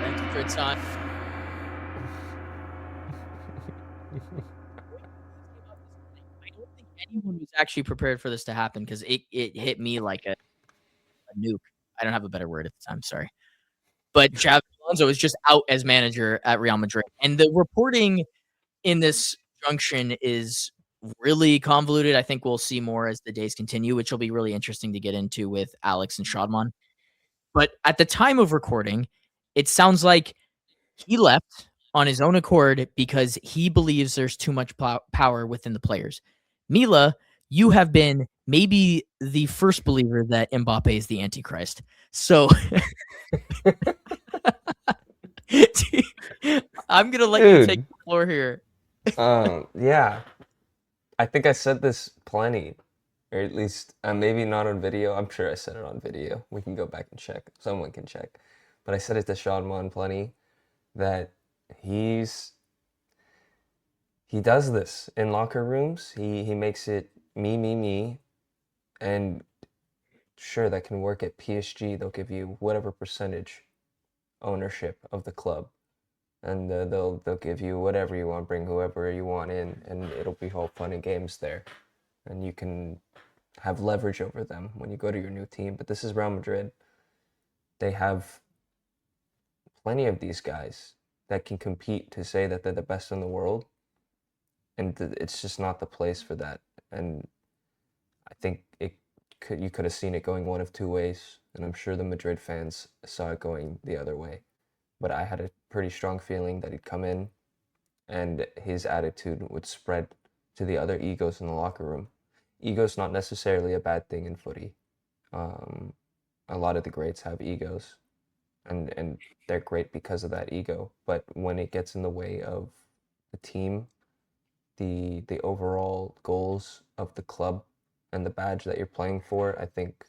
Thanks for your time. I don't think anyone was actually prepared for this to happen because it hit me like a nuke. I don't have a better word at the time. Sorry. But Xabi Alonso is just out as manager at Real Madrid. And the reporting in this junction is really convoluted. I think we'll see more as the days continue, which will be really interesting to get into with Alex and Shadman. But at the time of recording, it sounds like he left on his own accord because he believes there's too much power within the players. Mila, you have been maybe the first believer that Mbappe is the Antichrist. So I'm going to let you take the floor here. Yeah, I think I said this plenty, or at least maybe not on video. I'm sure I said it on video. We can go back and check. Someone can check. But I said it to Shadman plenty that he's he does this in locker rooms. He makes it me, and sure that can work at PSG. They'll give you whatever percentage ownership of the club, and they'll give you whatever you want, bring whoever you want in, and it'll be all fun and games there, and you can have leverage over them when you go to your new team. But this is Real Madrid. They have plenty of these guys that can compete to say that they're the best in the world, and it's just not the place for that. And I think you could have seen it going one of two ways, and I'm sure the Madrid fans saw it going the other way. But I had a pretty strong feeling that he'd come in and his attitude would spread to the other egos in the locker room. Ego's not necessarily a bad thing in footy. Um, a lot of the greats have egos, and they're great because of that ego. But when it gets in the way of the team, the overall goals of the club and the badge that you're playing for, I think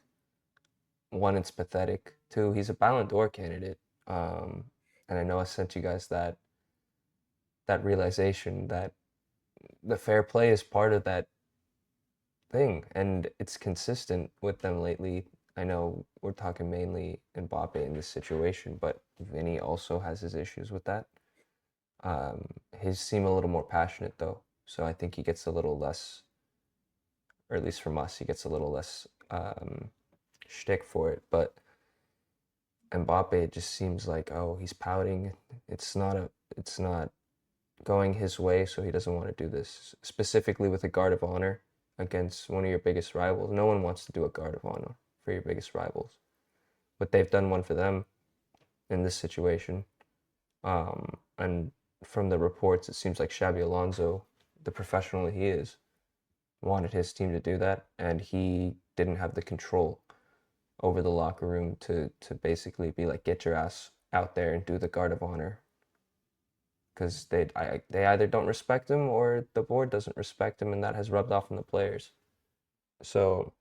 one, it's pathetic. Two, he's a Ballon d'Or candidate. And I know I sent you guys that realization that the fair play is part of that thing, and it's consistent with them lately. I know we're talking mainly Mbappe in this situation, but Vinny also has his issues with that. His seem a little more passionate though, so I think he gets a little less, or at least from us, he gets a little less shtick for it. But Mbappe, it just seems like, oh, he's pouting. It's not going his way, so he doesn't want to do this. Specifically with a guard of honor against one of your biggest rivals. No one wants to do a guard of honor for your biggest rivals, but they've done one for them in this situation. And from the reports, it seems like Xabi Alonso, the professional he is, wanted his team to do that, and he didn't have the control over the locker room to basically be like, get your ass out there and do the guard of honor, because they either don't respect him or the board doesn't respect him, and that has rubbed off on the players. So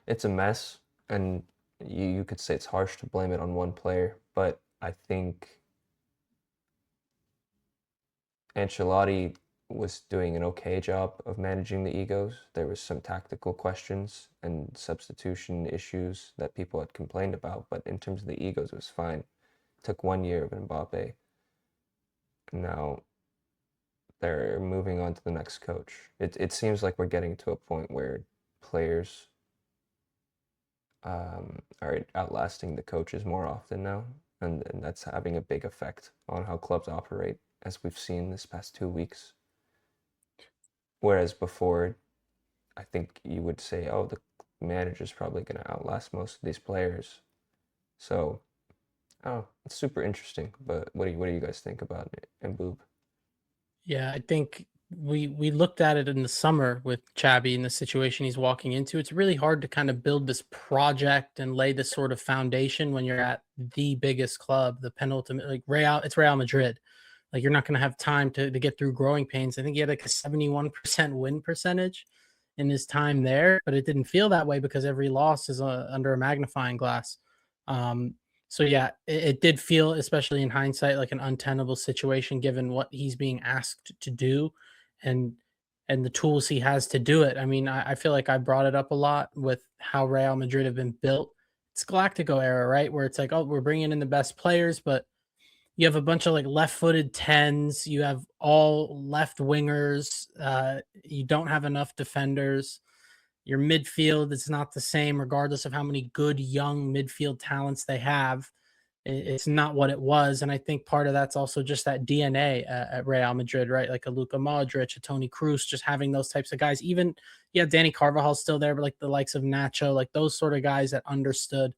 it's a mess, and you could say it's harsh to blame it on one player, but I think Ancelotti was doing an okay job of managing the egos. There was some tactical questions and substitution issues that people had complained about, but in terms of the egos, it was fine. It took 1 year of Mbappe. Now they're moving on to the next coach. It seems like we're getting to a point where players are outlasting the coaches more often now, and that's having a big effect on how clubs operate, as we've seen this past 2 weeks. Whereas before, I think you would say, oh, the manager's probably going to outlast most of these players. So, oh, it's super interesting. But what do you guys think about it, and Boob? Yeah, I think we looked at it in the summer with Xabi and the situation he's walking into. It's really hard to kind of build this project and lay this sort of foundation when you're at the biggest club, the penultimate, like it's Real Madrid. Like you're not going to have time to get through growing pains. I think he had like a 71% win percentage in his time there, but it didn't feel that way because every loss is under a magnifying glass. So yeah, it did feel, especially in hindsight, like an untenable situation given what he's being asked to do, and the tools he has to do it. I mean, I feel like I brought it up a lot with how Real Madrid have been built. it's Galactico era, right? Where it's like, oh, we're bringing in the best players, but you have a bunch of like left-footed tens. You have all left wingers. You don't have enough defenders. Your midfield is not the same, regardless of how many good young midfield talents they have. It's not what it was, and I think part of that's also just that DNA at Real Madrid, right? Like a Luka Modric, a Toni Kroos, just having those types of guys. Even Danny Carvajal's still there, but like the likes of Nacho, like those sort of guys that understood.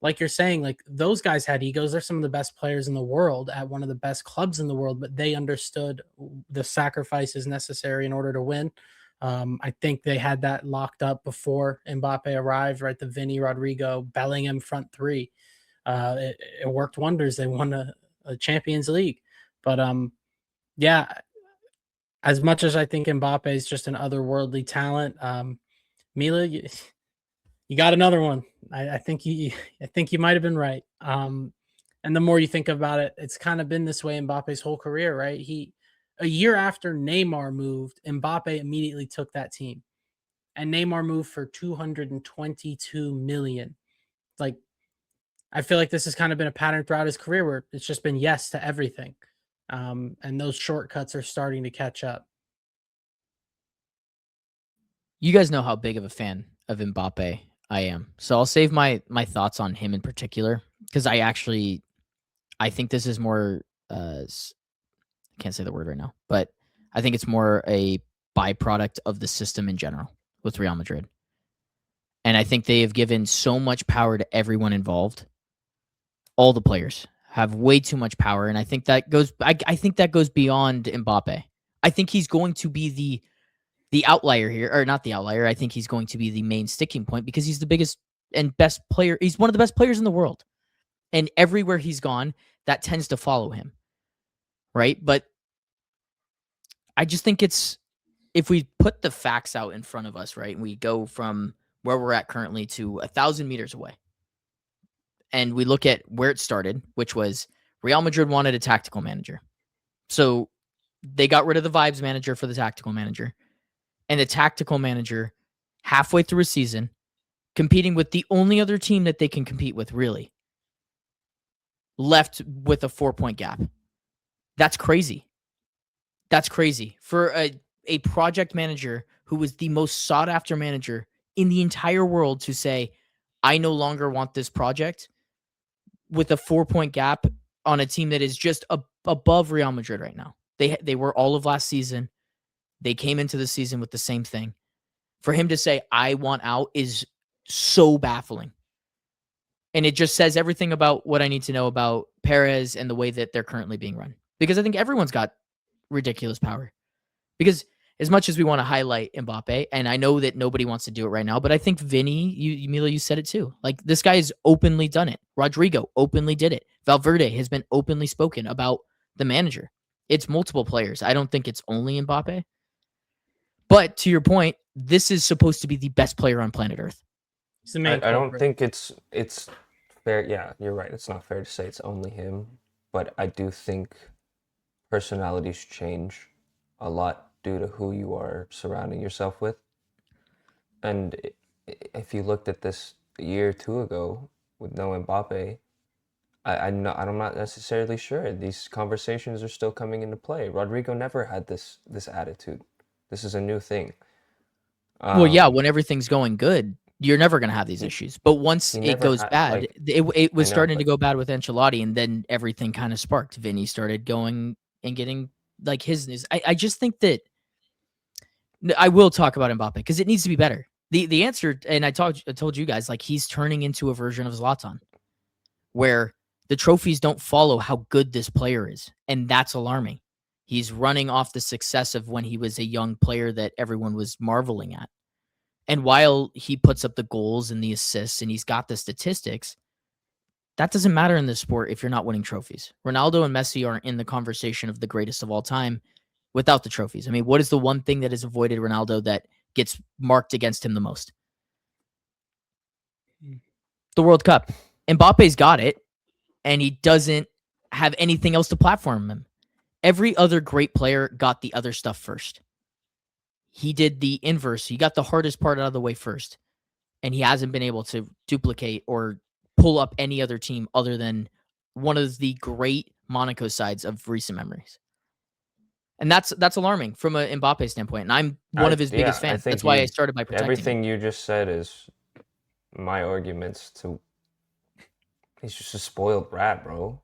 Like you're saying, like those guys had egos. They're some of the best players in the world at one of the best clubs in the world, but they understood the sacrifices necessary in order to win. I think they had that locked up before Mbappe arrived, right? The Vinny, Rodrigo, Bellingham front three. It worked wonders. They won a Champions League. But yeah, as much as I think Mbappe is just an otherworldly talent, Mila, you got another one. I think you might have been right. And the more you think about it, it's kind of been this way Mbappe's whole career, right? A year after Neymar moved, Mbappe immediately took that team, and Neymar moved for 222 million. Like, I feel like this has kind of been a pattern throughout his career where it's just been yes to everything. And those shortcuts are starting to catch up. You guys know how big of a fan of Mbappe I am. So I'll save my thoughts on him in particular, because I think this is more, I can't say the word right now, but I think it's more a byproduct of the system in general with Real Madrid. And I think they have given so much power to everyone involved. All the players have way too much power, and I think that goes. I think that goes beyond Mbappe. I think he's going to be the outlier here, or not the outlier. I think he's going to be the main sticking point because he's the biggest and best player. He's one of the best players in the world, and everywhere he's gone, that tends to follow him, right? But I just think if we put the facts out in front of us, right, and we go from where we're at currently to 1,000 meters away, and we look at where it started, which was Real Madrid wanted a tactical manager. So they got rid of the vibes manager for the tactical manager. And the tactical manager, halfway through a season, competing with the only other team that they can compete with, really, left with a 4-point gap. That's crazy. That's crazy. For a project manager who was the most sought-after manager in the entire world to say, I no longer want this project, with a 4-point gap on a team that is just above Real Madrid right now. They were all of last season. They came into the season with the same thing. For him to say, I want out, is so baffling. And it just says everything about what I need to know about Perez and the way that they're currently being run. Because I think everyone's got ridiculous power. Because as much as we want to highlight Mbappe, and I know that nobody wants to do it right now, but I think Vinny, Mila, you said it too. Like, this guy has openly done it. Rodrigo openly did it. Valverde has been openly spoken about the manager. It's multiple players. I don't think it's only Mbappe. But to your point, this is supposed to be the best player on planet Earth. I don't think it's fair. Yeah, you're right. It's not fair to say it's only him, but I do think personalities change a lot due to who you are surrounding yourself with. And if you looked at this a year or two ago with no Mbappe, I'm not necessarily sure. These conversations are still coming into play. Rodrigo never had this attitude. This is a new thing. Well, yeah, when everything's going good, you're never going to have these issues. But once it goes bad, like, it was starting to go bad with Ancelotti, and then everything kind of sparked. Vinny started going and getting like his news. I just think that I will talk about Mbappe because it needs to be better. The answer, and I told you guys, like, he's turning into a version of Zlatan, where the trophies don't follow how good this player is, and that's alarming. He's running off the success of when he was a young player that everyone was marveling at. And while he puts up the goals and the assists and he's got the statistics, that doesn't matter in this sport if you're not winning trophies. Ronaldo and Messi aren't in the conversation of the greatest of all time without the trophies. I mean, what is the one thing that has avoided Ronaldo that gets marked against him the most? The World Cup. Mbappe's got it, and he doesn't have anything else to platform him. Every other great player got the other stuff first. He did the inverse. He got the hardest part out of the way first. and he hasn't been able to duplicate or pull up any other team other than one of the great Monaco sides of recent memories. And that's alarming from a Mbappe standpoint. And I'm one of his biggest fans. That's why I started by protecting everything him. you just said is my arguments to. He's just a spoiled brat, bro.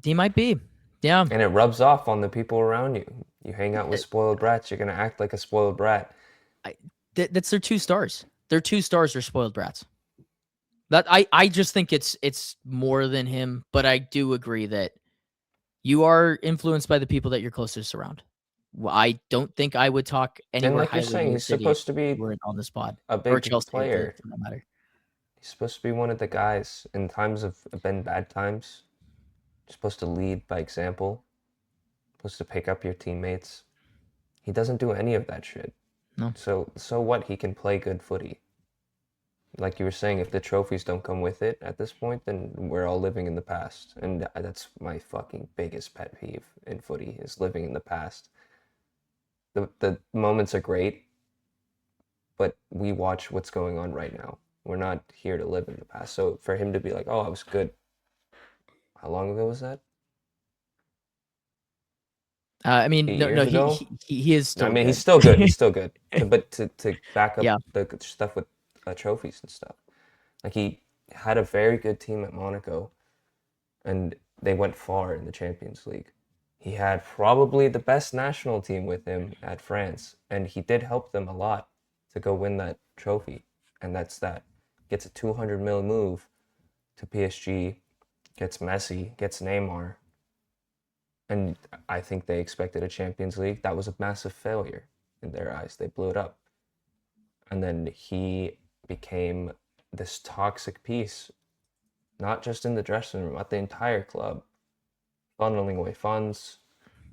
He might be, yeah. And it rubs off on the people around you. You hang out with spoiled brats, you're gonna act like a spoiled brat. That's their 2 stars. Their 2 stars are spoiled brats. That I just think it's more than him, but I do agree that you are influenced by the people that you're closest around. Well, I don't think I would talk anywhere like you're highly saying, of he's City supposed to be if we weren't on the spot, a or big Chelsea player. for that matter. He's supposed to be one of the guys in times of been bad times. You're supposed to lead by example. Supposed to pick up your teammates. He doesn't do any of that shit. No. So what? He can play good footy. Like you were saying, if the trophies don't come with it at this point, then we're all living in the past. And that's my fucking biggest pet peeve in footy, is living in the past. The moments are great, but we watch what's going on right now. We're not here to live in the past. So for him to be like, oh, I was good. How long ago was that? I mean, 8 no, years ago? he is still. I mean, good. he's still good. He's still good. But to back up Yeah. the stuff with trophies and stuff, like he had a very good team at Monaco, and they went far in the Champions League. He had probably the best national team with him at France, and he did help them a lot to go win that trophy. And that's that. Gets a 200 mil move to PSG, gets Messi, gets Neymar. And I think they expected a Champions League. That was a massive failure in their eyes. They blew it up. And then he became this toxic piece, not just in the dressing room, at the entire club, funneling away funds.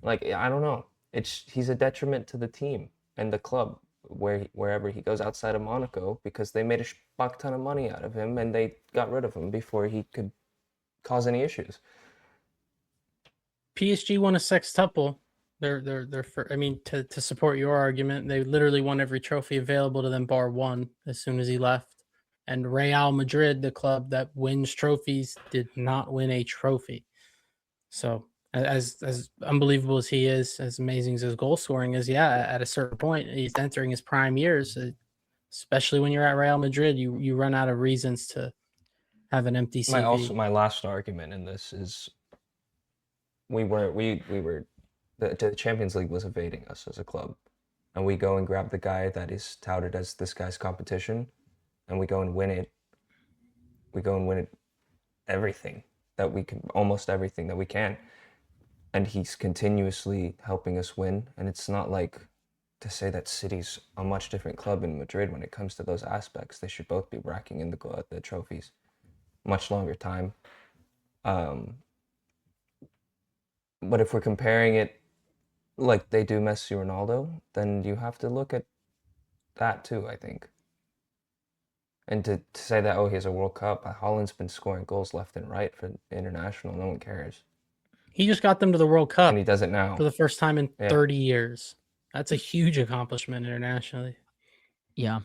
Like, I don't know. He's a detriment to the team and the club wherever he goes outside of Monaco, because they made a fuck ton of money out of him and they got rid of him before he could cause any issues. PSG won a sextuple. I mean, to support your argument, they literally won every trophy available to them bar one as soon as he left. And Real Madrid, the club that wins trophies, did not win a trophy. So as unbelievable as he is, as amazing as his goal scoring is, yeah, at a certain point, he's entering his prime years. Especially when you're at Real Madrid, you run out of reasons to have an empty CV. My last argument in this is the Champions League was evading us as a club, and we go and grab the guy that is touted as this guy's competition, and we go and win it. We go and win it, everything that we can, almost everything that we can, and he's continuously helping us win. And it's not like to say that City's a much different club in Madrid when it comes to those aspects. They should both be racking in the trophies, much longer time. But if we're comparing it like they do Messi, Ronaldo, then you have to look at that too, I think. And to say that, oh, he has a World Cup, Holland's been scoring goals left and right for international, no one cares. He just got them to the World Cup. And he does it now. For the first time in 30 years. That's a huge accomplishment internationally. Yeah.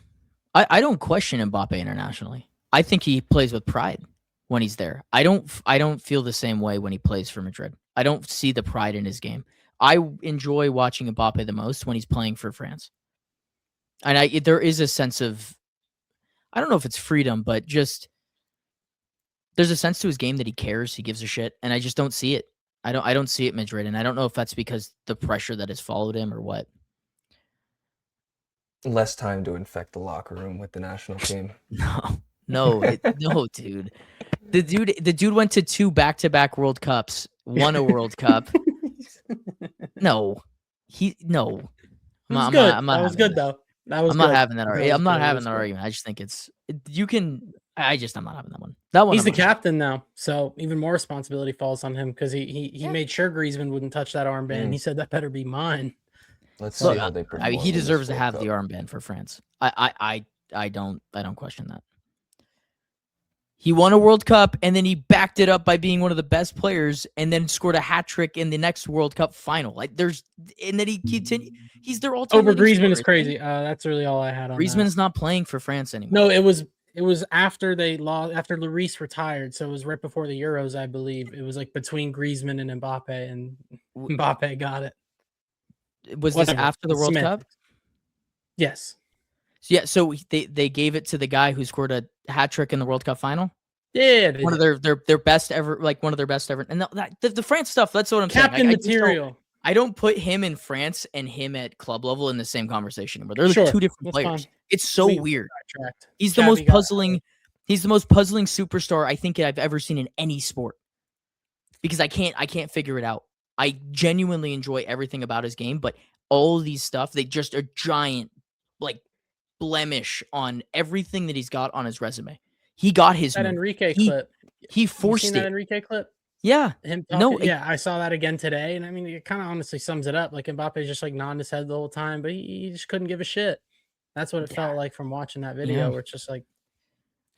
I don't question Mbappe internationally. I think he plays with pride when he's there. I don't feel the same way when he plays for Madrid. I don't see the pride in his game. I enjoy watching Mbappe the most when he's playing for France. And there is a sense of, I don't know if it's freedom, but just there's a sense to his game that he cares, he gives a shit, and I just don't see it. I don't see it Madrid, and I don't know if that's because the pressure that has followed him or what. Less time to infect the locker room with the national team. No, dude. The dude went to 2 back-to-back World Cups, won a World Cup. No. I'm not That was good though. I'm not having that argument. I'm not having that argument. I just think I'm not having that one. That one. He's the captain now, so even more responsibility falls on him because he made sure Griezmann wouldn't touch that armband. He said that better be mine. Let's see how they perform. He deserves to have the armband for France. I don't question that. He won a World Cup, and then he backed it up by being one of the best players, and then scored a hat trick in the next World Cup final. And then he continued. He's their ultimate. Over Griezmann is crazy. That's really all I had on Griezmann's not playing for France anymore. No, it was It was after they lost, after Lloris retired, so it was right before the Euros, I believe. It was like between Griezmann and Mbappe, and Mbappe got it. Was this Whatever. after the It's World Cup? semantics. Yes. Yeah, so they gave it to the guy who scored a hat trick in the World Cup final. Yeah, they One of did. their best ever, like one of their best ever. And the France stuff, that's what I'm Captain saying. material. I don't put him in France and him at club level in the same conversation anymore. They're like Sure, two different that's players. fine. It's so We weird. sidetracked. He's the Xabi most got puzzling. He's the most puzzling superstar I think I've ever seen in any sport. Because I can't figure it out. I genuinely enjoy everything about his game, but all these stuff, they just a giant like blemish on everything that he's got on his resume. He got his that move. Enrique clip. He You forced seen that it. Enrique clip? Yeah. Him talking? No, Yeah, I saw that again today, and I mean, it kind of honestly sums it up. Like Mbappe just like nodding his head the whole time, but he just couldn't give a shit. That's what it felt like from watching that video. Yeah. Where it's just like,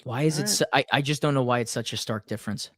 why is it? alright. So, I just don't know why it's such a stark difference.